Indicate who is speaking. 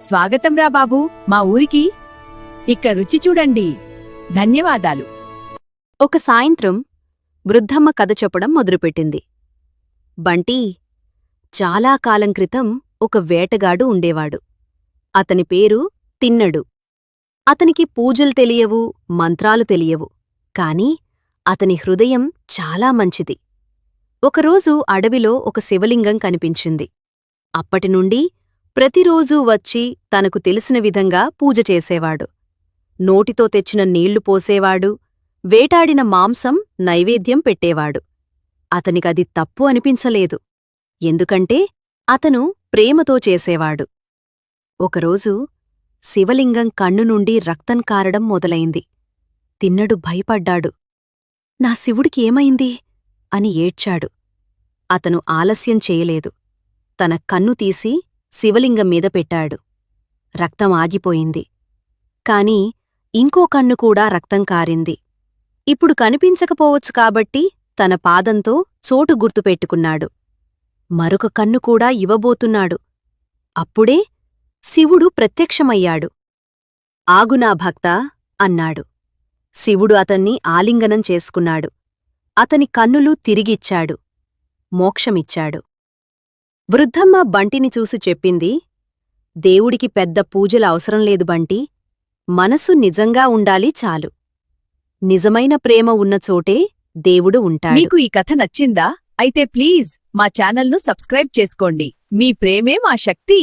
Speaker 1: స్వాగతంరా బాబూ మా ఊరికి. ఇక్కడ రుచి చూడండి. ధన్యవాదాలు.
Speaker 2: ఒక సాయంత్రం వృద్ధమ్మ కథ చెప్పడం మొదలుపెట్టింది. బంటీ, చాలా కాలం క్రితం ఒక వేటగాడు ఉండేవాడు. అతని పేరు తిన్నడు. అతనికి పూజలు తెలియవు, మంత్రాలు తెలియవు. కాని అతని హృదయం చాలా మంచిది. ఒకరోజు అడవిలో ఒక శివలింగం కనిపించింది. అప్పటినుండి ప్రతిరోజూ వచ్చి తనకు తెలిసిన విధంగా పూజ చేసేవాడు. నోటితో తెచ్చిన నీళ్లు పోసేవాడు. వేటాడిన మాంసం నైవేద్యం పెట్టేవాడు. అతనికది తప్పు అనిపించలేదు. ఎందుకంటే అతను ప్రేమతో చేసేవాడు. ఒకరోజు శివలింగం కన్ను నుండి రక్తం కారడం మొదలైంది. తిన్నడు భయపడ్డాడు. నా శివుడికి ఏమైంది అని ఏడ్చాడు. అతను ఆలస్యం చేయలేదు. తన కన్ను తీసి శివలింగం మీద పెట్టాడు. రక్తం ఆగిపోయింది. కాని ఇంకో కన్ను కూడా రక్తం కారింది. ఇప్పుడు కనిపించకపోవచ్చు కాబట్టి తన పాదంతో చోటు గుర్తుపెట్టుకున్నాడు. మరొక కన్ను కూడా ఇవ్వబోతున్నాడు. అప్పుడే శివుడు ప్రత్యక్షమయ్యాడు. ఆగునా భక్తా అన్నాడు. శివుడు అతన్ని ఆలింగనం చేసుకున్నాడు. అతని కన్నులు తిరిగిచ్చాడు. మోక్షమిచ్చాడు. వృద్ధమ్మ బంటిని చూసి చెప్పింది, దేవుడికి పెద్ద పూజల అవసరం లేదు బంటీ. మనసు నిజంగా ఉండాలి చాలు. నిజమైన ప్రేమ ఉన్న చోటే దేవుడు ఉంటాడు.
Speaker 1: మీకు ఈ కథ నచ్చిందా? అయితే ప్లీజ్ మా ఛానల్ను సబ్స్క్రైబ్ చేసుకోండి. మీ ప్రేమే మా శక్తి.